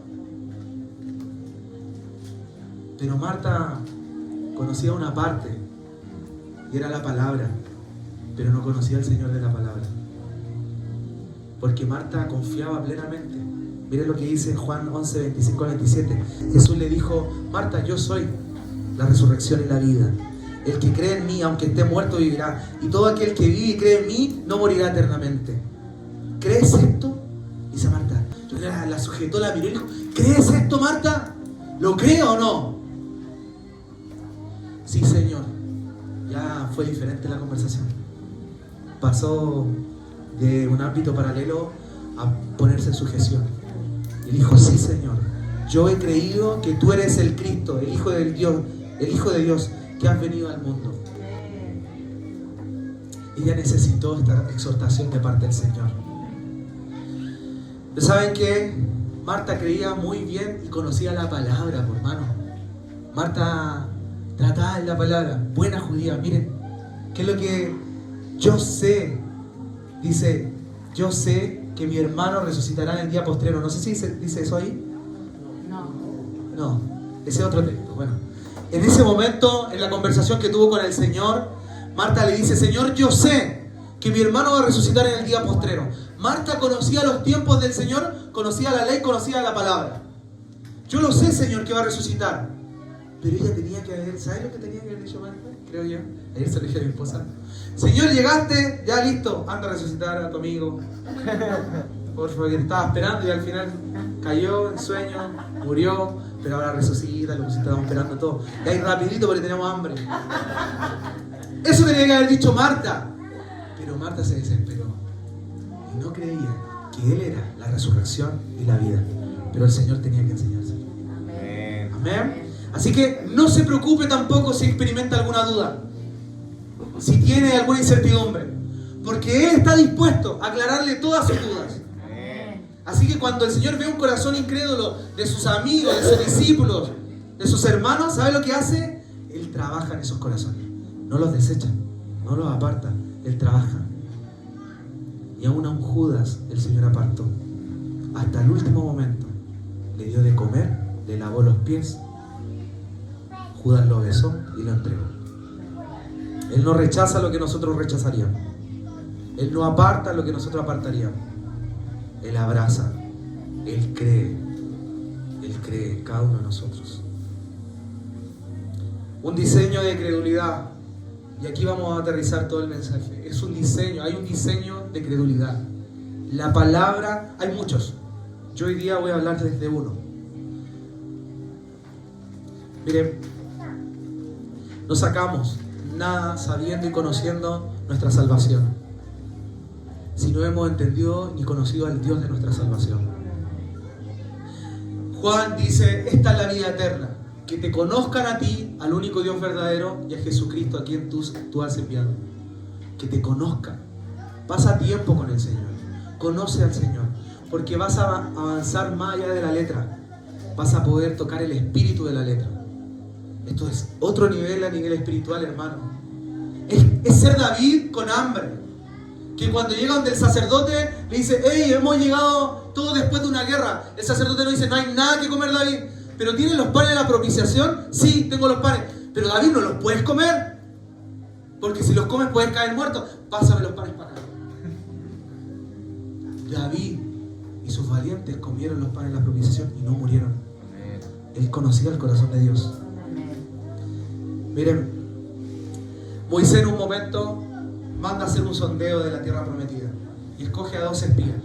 Pero Marta conocía una parte, y era la palabra, pero no conocía al Señor de la palabra. Porque Marta confiaba plenamente. Miren lo que dice Juan 11, 25 al 27. Jesús le dijo, Marta, yo soy la resurrección y la vida. El que cree en mí, aunque esté muerto, vivirá. Y todo aquel que vive y cree en mí, no morirá eternamente. ¿Crees esto? Dice Marta. Yo la sujetó, la miró y dijo, ¿crees esto, Marta? ¿Lo creo o no? Sí, Señor. Ya fue diferente la conversación. Pasó de un ámbito paralelo a ponerse en sujeción. Y dijo, sí, Señor. Yo he creído que tú eres el Cristo, el Hijo de Dios, que has venido al mundo. Ella necesitó esta exhortación de parte del Señor. ¿Saben qué? Marta creía muy bien y conocía la palabra, por hermano. Marta trataba de la palabra, buena judía. Miren, ¿qué es lo que yo sé? Dice, yo sé que mi hermano resucitará en el día postrero. No sé si dice eso ahí. No, ese es otro texto. Bueno, en ese momento, en la conversación que tuvo con el Señor, Marta le dice, Señor, yo sé que mi hermano va a resucitar en el día postrero. Marta conocía los tiempos del Señor, conocía la ley, conocía la palabra. Yo lo sé, Señor, que va a resucitar. Pero ella tenía que haber, ¿sabes lo que tenía que haber dicho Marta? Creo yo. Ayer se lo dije a mi esposa. Señor, llegaste, ya listo, anda a resucitar a tu amigo. Por favor, que te estaba esperando y al final cayó en sueño, murió, pero ahora resucita, lo que estábamos esperando todo. Y ahí rapidito porque teníamos hambre. Eso tenía que haber dicho Marta. Pero Marta se desesperó y no creía que Él era la resurrección y la vida. Pero el Señor tenía que enseñárselo. Amén. Amén. Así que no se preocupe tampoco si experimenta alguna duda, si tiene alguna incertidumbre, porque Él está dispuesto a aclararle todas sus dudas. Así que cuando el Señor ve un corazón incrédulo de sus amigos, de sus discípulos, de sus hermanos, ¿sabe lo que hace? Él trabaja en esos corazones. No los desecha, no los aparta, Él trabaja. Y aún a un Judas el Señor apartó. Hasta el último momento le dio de comer, le lavó los pies. Judas lo besó y lo entregó. Él no rechaza lo que nosotros rechazaríamos. Él no aparta lo que nosotros apartaríamos. Él abraza. Él cree en cada uno de nosotros. Un diseño de credulidad. Y aquí vamos a aterrizar todo el mensaje. Es un diseño, hay un diseño de credulidad. La palabra, hay muchos. Yo hoy día voy a hablarles de uno. Miren, no sacamos nada sabiendo y conociendo nuestra salvación si no hemos entendido ni conocido al Dios de nuestra salvación. Juan dice, esta es la vida eterna, que te conozcan a ti, al único Dios verdadero, y a Jesucristo a quien tú has enviado. Que te conozcan. Pasa tiempo con el Señor. Conoce al Señor, porque vas a avanzar más allá de la letra. Vas a poder tocar el espíritu de la letra. Esto es otro nivel a nivel espiritual, hermano. Es ser David con hambre. Que cuando llega donde el sacerdote le dice, hey, hemos llegado todos después de una guerra. El sacerdote no dice, no hay nada que comer, David. ¿Pero tienen los panes de la propiciación? Sí, tengo los panes. Pero David, no los puedes comer, porque si los comes puedes caer muerto. Pásame los panes para acá. David y sus valientes comieron los panes de la propiciación y no murieron. Él conocía el corazón de Dios. Miren, Moisés en un momento manda a hacer un sondeo de la tierra prometida y escoge a 2 espías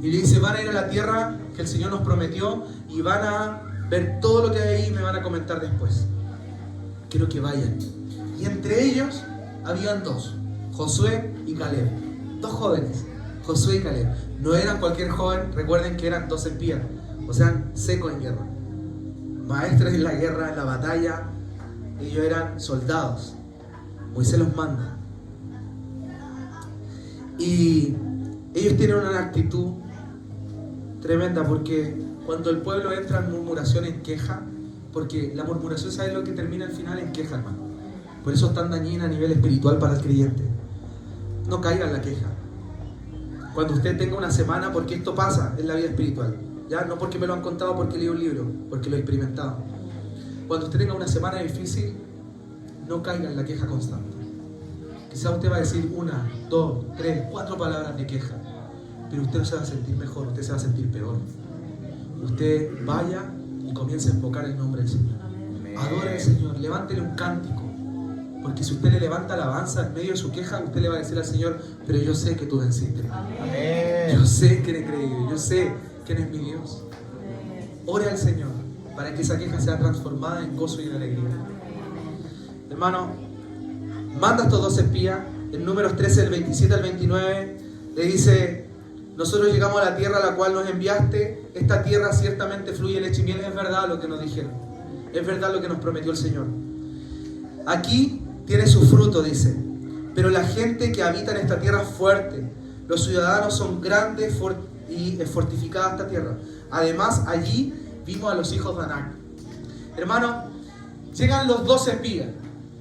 y le dice, van a ir a la tierra que el Señor nos prometió y van a ver todo lo que hay ahí y me van a comentar después. Quiero que vayan. Y entre ellos habían 2, Josué y Caleb, 2 jóvenes, Josué y Caleb. No eran cualquier joven, recuerden que eran 2 espías, o sea, secos en guerra, maestros en la guerra, en la batalla. Ellos eran soldados. Moisés los manda. Y ellos tienen una actitud tremenda, porque cuando el pueblo entra en murmuración, en queja, porque la murmuración, ¿sabe lo que termina al final? En queja, hermano. Por eso es tan dañina a nivel espiritual para el creyente. No caiga en la queja. Cuando usted tenga una semana, porque esto pasa en la vida espiritual, ya no porque me lo han contado, porque leí un libro, porque lo he experimentado. Cuando usted tenga una semana difícil, no caiga en la queja constante. Quizá usted va a decir 1, 2, 3, 4 palabras de queja, pero usted no se va a sentir mejor, usted se va a sentir peor. Usted vaya y comience a invocar el nombre del Señor. Adore al Señor, levántele un cántico, porque si usted le levanta alabanza en medio de su queja, usted le va a decir al Señor, pero yo sé que tú venciste. Yo sé que eres creído, yo sé que eres mi Dios. Ore al Señor para que esa queja sea transformada en gozo y en alegría. Hermano, manda a estos 2 espías. En Números 13, del 27 al 29, le dice, nosotros llegamos a la tierra a la cual nos enviaste. Esta tierra ciertamente fluye leche y miel. Es verdad lo que nos dijeron. Es verdad lo que nos prometió el Señor. Aquí tiene su fruto, dice. Pero la gente que habita en esta tierra es fuerte. Los ciudadanos son grandes y es fortificada esta tierra. Además, allí vimos a los hijos de Anac. Hermano, llegan los 2 espías.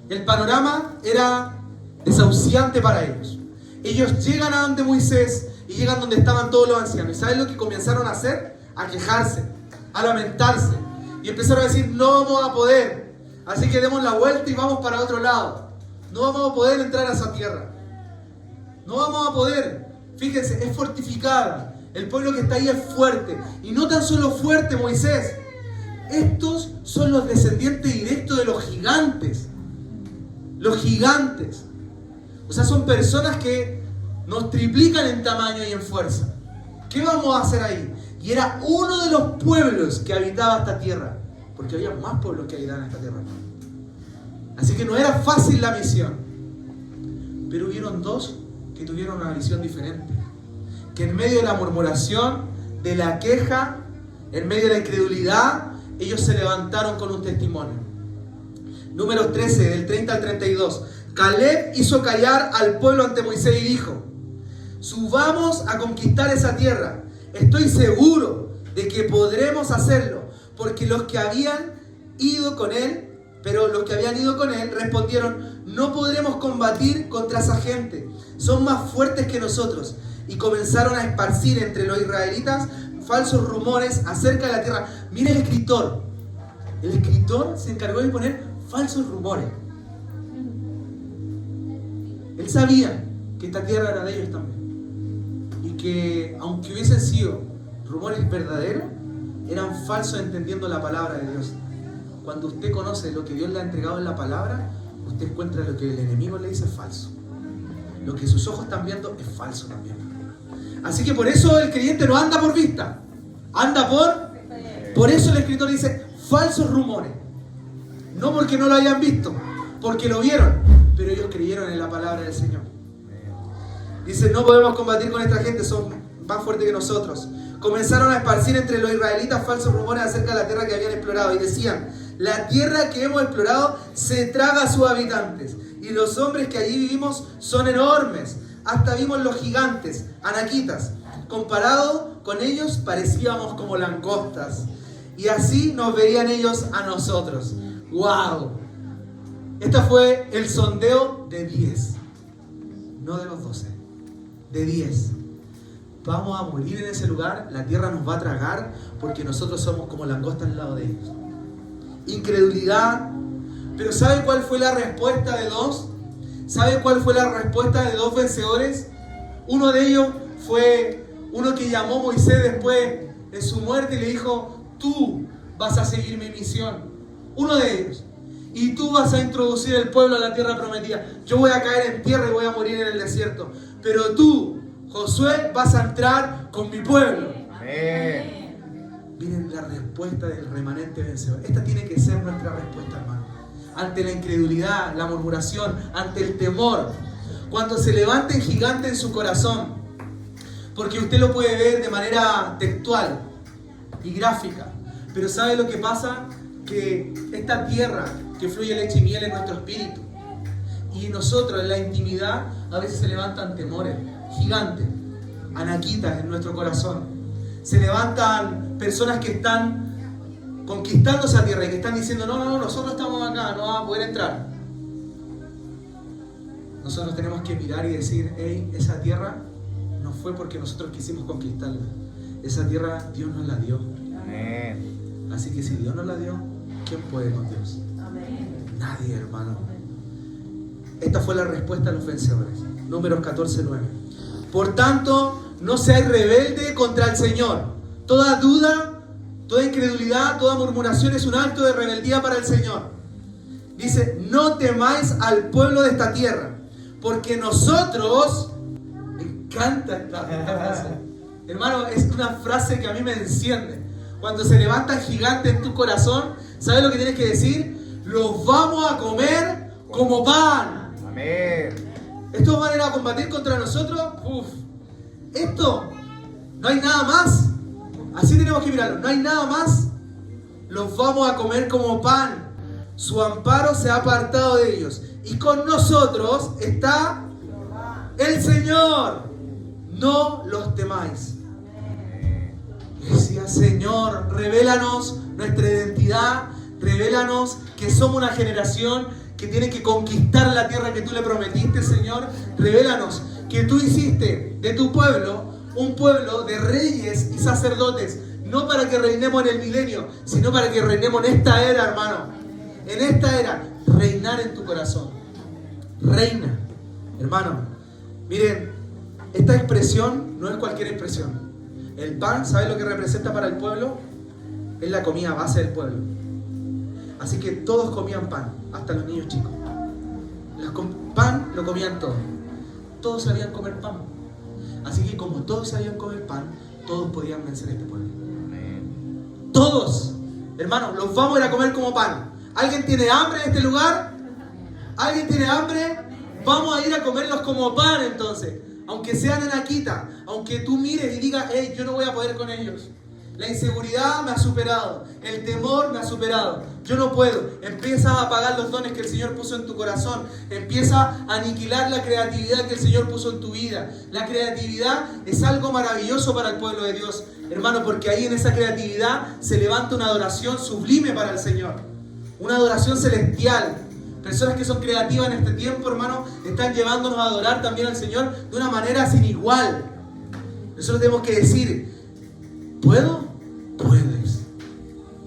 El panorama era desahuciante para ellos. Ellos llegan a donde Moisés y llegan donde estaban todos los ancianos. ¿Y saben lo que comenzaron a hacer? A quejarse, a lamentarse. Y empezaron a decir, no vamos a poder. Así que demos la vuelta y vamos para otro lado. No vamos a poder entrar a esa tierra. No vamos a poder. Fíjense, es fortificada. El pueblo que está ahí es fuerte. Y no tan solo fuerte Moisés. estos son los descendientes directos de los gigantes. Los gigantes. O sea, son personas que nos triplican en tamaño y en fuerza. ¿Qué vamos a hacer ahí? Y era uno de los pueblos que habitaba esta tierra. Porque había más pueblos que habitaban esta tierra. Así que no era fácil la misión. Pero hubieron dos que tuvieron una visión diferente. Que en medio de la murmuración, de la queja, en medio de la incredulidad, ellos se levantaron con un testimonio. Número 13, del 30 al 32. Caleb hizo callar al pueblo ante Moisés y dijo: subamos a conquistar esa tierra. Estoy seguro de que podremos hacerlo, porque los que habían ido con él respondieron: no podremos combatir contra esa gente, son más fuertes que nosotros. Y comenzaron a esparcir entre los israelitas falsos rumores acerca de la tierra. Mira el escritor se encargó de poner falsos rumores. Él sabía que esta tierra era de ellos también, y que aunque hubiesen sido rumores verdaderos, eran falsos entendiendo la palabra de Dios. Cuando usted conoce lo que Dios le ha entregado en la palabra, usted encuentra lo que el enemigo le dice es falso. Lo que sus ojos están viendo es falso también. Así que por eso el creyente no anda por vista, anda por eso el escritor dice falsos rumores. No porque no lo hayan visto, porque lo vieron, pero ellos creyeron en la palabra del Señor. Dice: no podemos combatir con esta gente, son más fuertes que nosotros. Comenzaron a esparcir entre los israelitas falsos rumores acerca de la tierra que habían explorado, y decían: la tierra que hemos explorado se traga a sus habitantes, y los hombres que allí vivimos son enormes. Hasta vimos los gigantes, anaquitas. Comparado con ellos parecíamos como langostas, y así nos veían ellos a nosotros. ¡Wow! Este fue el sondeo de 10, no de los 12, de 10. Vamos a morir en ese lugar, la tierra nos va a tragar porque nosotros somos como langostas al lado de ellos. Incredulidad. Pero ¿sabe cuál fue la respuesta de dos? ¿Sabe cuál fue la respuesta de dos vencedores? Uno de ellos fue uno que llamó a Moisés después de su muerte y le dijo: tú vas a seguir mi misión. Uno de ellos. Y tú vas a introducir el pueblo a la tierra prometida. Yo voy a caer en tierra y voy a morir en el desierto. Pero tú, Josué, vas a entrar con mi pueblo. Amén. Miren la respuesta del remanente vencedor. Esta tiene que ser nuestra respuesta, hermano. Ante la incredulidad, la murmuración, ante el temor. Cuando se levante el gigante en su corazón. Porque usted lo puede ver de manera textual y gráfica. Pero ¿sabe lo que pasa? Que esta tierra que fluye leche y miel en nuestro espíritu, y nosotros en la intimidad, a veces se levantan temores gigantes, anaquitas en nuestro corazón. Se levantan personas que están conquistando esa tierra y que están diciendo: no, nosotros estamos acá, no vamos a poder entrar. Nosotros tenemos que mirar y decir: hey, esa tierra no fue porque nosotros quisimos conquistarla. Esa tierra Dios nos la dio. Amén. Así que si Dios nos la dio, ¿quién puede con Dios? Amén. Nadie, hermano. Esta fue la respuesta de los vencedores. Números 14:9. Por tanto, no seáis rebelde contra el Señor. Toda duda, toda incredulidad, toda murmuración es un acto de rebeldía para el Señor. Dice: no temáis al pueblo de esta tierra, porque nosotros... Me encanta esta frase. Hermano, es una frase que a mí me enciende. Cuando se levanta el gigante en tu corazón, ¿sabes lo que tienes que decir? Los vamos a comer como pan. Amén. ¿Estos van a ir a combatir contra nosotros? Esto, no hay nada más. Así tenemos que mirarlo. No hay nada más. Los vamos a comer como pan. Su amparo se ha apartado de ellos. Y con nosotros está el Señor. No los temáis. Decía: Señor, revélanos nuestra identidad, revélanos que somos una generación que tiene que conquistar la tierra que tú le prometiste, Señor. Revélanos que tú hiciste de tu pueblo un pueblo de reyes y sacerdotes, no para que reinemos en el milenio, sino para que reinemos en esta era, hermano. En esta era, reinar en tu corazón. Reina, hermano. Miren, esta expresión no es cualquier expresión. El pan, ¿sabes lo que representa para el pueblo? es la comida base del pueblo. Así que todos comían pan, hasta los niños chicos. Pan lo comían todos. Todos sabían comer pan. Así que como todos sabían comer pan, todos podían vencer a este pueblo. Todos, hermanos, los vamos a ir a comer como pan. ¿Alguien tiene hambre en este lugar? ¿Alguien tiene hambre? Vamos a ir a comerlos como pan entonces. Aunque sean anaquita, aunque tú mires y digas, hey, yo no voy a poder con ellos. La inseguridad me ha superado, el temor me ha superado, yo no puedo. Empiezas a apagar los dones que el Señor puso en tu corazón, empieza a aniquilar la creatividad que el Señor puso en tu vida. La creatividad es algo maravilloso para el pueblo de Dios, hermano, porque ahí en esa creatividad se levanta una adoración sublime para el Señor, una adoración celestial. Personas que son creativas en este tiempo, hermano, están llevándonos a adorar también al Señor de una manera sin igual. Nosotros tenemos que decir, ¿puedo? Puedes.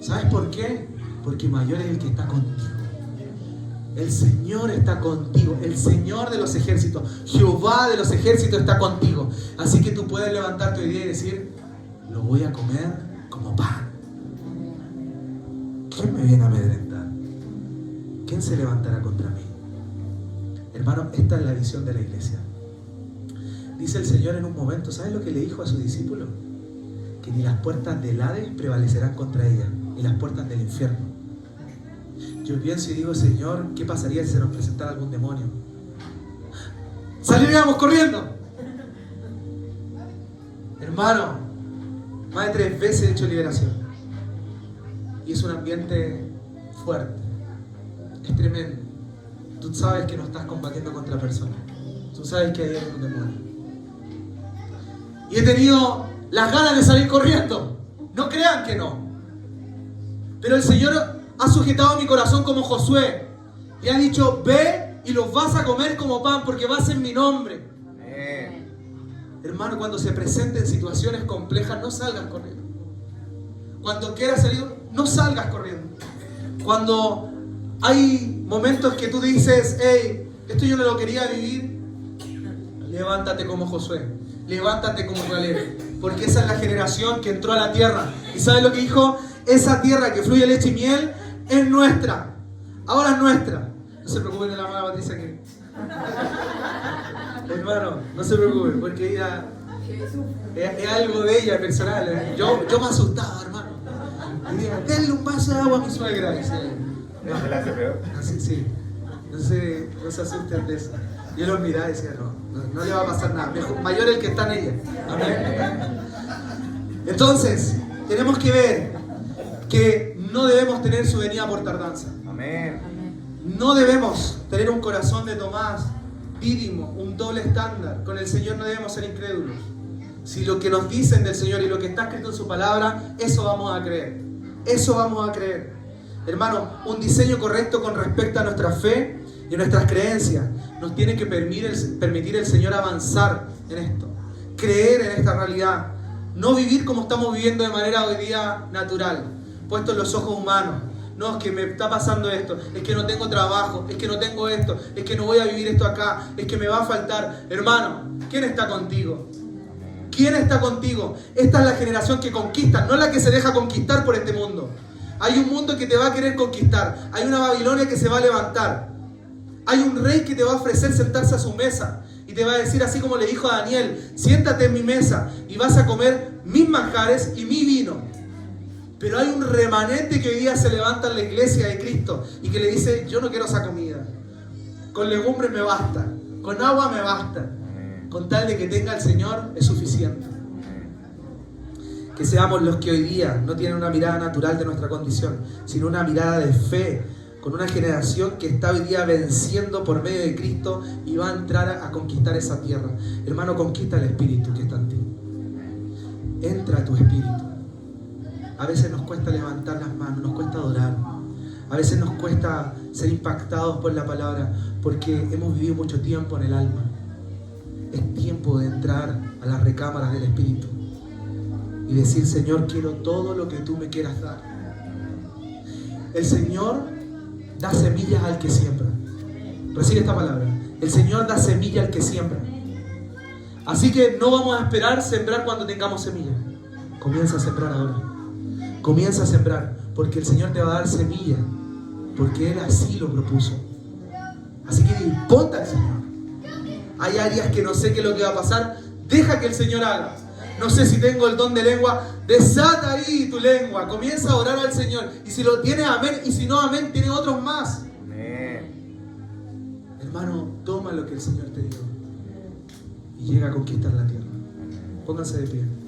¿Sabes por qué? Porque mayor es el que está contigo. El Señor está contigo. El Señor de los ejércitos, Jehová de los ejércitos está contigo. Así que tú puedes levantarte hoy día y decir, lo voy a comer como pan. ¿Quién me viene a amedrentar? ¿Quién se levantará contra mí? Hermano, esta es la visión de la iglesia. Dice el Señor en un momento, ¿sabes lo que le dijo a sus discípulos? Que ni las puertas del Hades prevalecerán contra ella, ni las puertas del infierno. Yo pienso y digo, Señor, ¿qué pasaría si se nos presentara algún demonio? Saliríamos corriendo. Hermano, más de 3 veces he hecho liberación. Y es un ambiente fuerte. Es tremendo. Tú sabes que no estás combatiendo contra personas. Tú sabes que hay un demonio. Y he tenido las ganas de salir corriendo. No crean que no. Pero el Señor ha sujetado mi corazón como Josué. Y ha dicho, ve y los vas a comer como pan porque vas en mi nombre. Hermano, cuando se presenten situaciones complejas, no salgas corriendo. Cuando quieras salir, no salgas corriendo. Cuando hay momentos que tú dices, hey, esto yo no lo quería vivir, levántate como Josué, levántate como Caleb, porque esa es la generación que entró a la tierra. ¿Y sabes lo que dijo? Esa tierra que fluye leche y miel es nuestra, ahora es nuestra. No se preocupen de la hermana Patricia que... Hermano, no se preocupen, porque ella es algo de ella personal. Yo me asustaba, hermano. Y diga, denle un vaso de agua a mi suegra. ¿Se la hace peor? Sí. No se asusten de eso. Yo los miraba y decía, no le va a pasar nada. Mayor el que está en ella. Amén. Entonces, tenemos que ver que no debemos tener su venida por tardanza. Amén. No debemos tener un corazón de Tomás, Dídimo, un doble estándar. Con el Señor no debemos ser incrédulos. Si lo que nos dicen del Señor y lo que está escrito en su palabra, eso vamos a creer. Eso vamos a creer. Hermano, un diseño correcto con respecto a nuestra fe y a nuestras creencias nos tiene que permitir el Señor avanzar en esto, creer en esta realidad, no vivir como estamos viviendo de manera hoy día natural, puesto en los ojos humanos. No, es que me está pasando esto, es que no tengo trabajo, es que no tengo esto, es que no voy a vivir esto acá, es que me va a faltar. Hermano, ¿quién está contigo? ¿Quién está contigo? Esta es la generación que conquista, no la que se deja conquistar por este mundo. Hay un mundo que te va a querer conquistar. Hay una Babilonia que se va a levantar. Hay un rey que te va a ofrecer sentarse a su mesa. Y te va a decir, así como le dijo a Daniel, siéntate en mi mesa y vas a comer mis manjares y mi vino. Pero hay un remanente que hoy día se levanta en la iglesia de Cristo y que le dice, yo no quiero esa comida. Con legumbres me basta. Con agua me basta. Con tal de que tenga el Señor es suficiente. Que seamos los que hoy día no tienen una mirada natural de nuestra condición, sino una mirada de fe, con una generación que está hoy día venciendo por medio de Cristo y va a entrar a conquistar esa tierra. Hermano, conquista el espíritu que está en ti. Entra a tu espíritu. A veces nos cuesta levantar las manos, nos cuesta adorar. A veces nos cuesta ser impactados por la palabra, porque hemos vivido mucho tiempo en el alma. Es tiempo de entrar a las recámaras del espíritu y decir, Señor, quiero todo lo que tú me quieras dar. El Señor da semillas al que siembra. Recibe esta palabra. El Señor da semilla al que siembra. Así que no vamos a esperar sembrar cuando tengamos semilla. Comienza a sembrar ahora. Comienza a sembrar, porque el Señor te va a dar semilla, porque Él así lo propuso. Así que disponte al Señor. Hay áreas que no sé qué es lo que va a pasar, deja que el Señor haga. No sé si tengo el don de lengua, desata ahí tu lengua, comienza a orar al Señor. Y si lo tienes, amén, y si no, amén, tiene otros más. Amén. Hermano, toma lo que el Señor te dio y llega a conquistar la tierra. Pónganse de pie.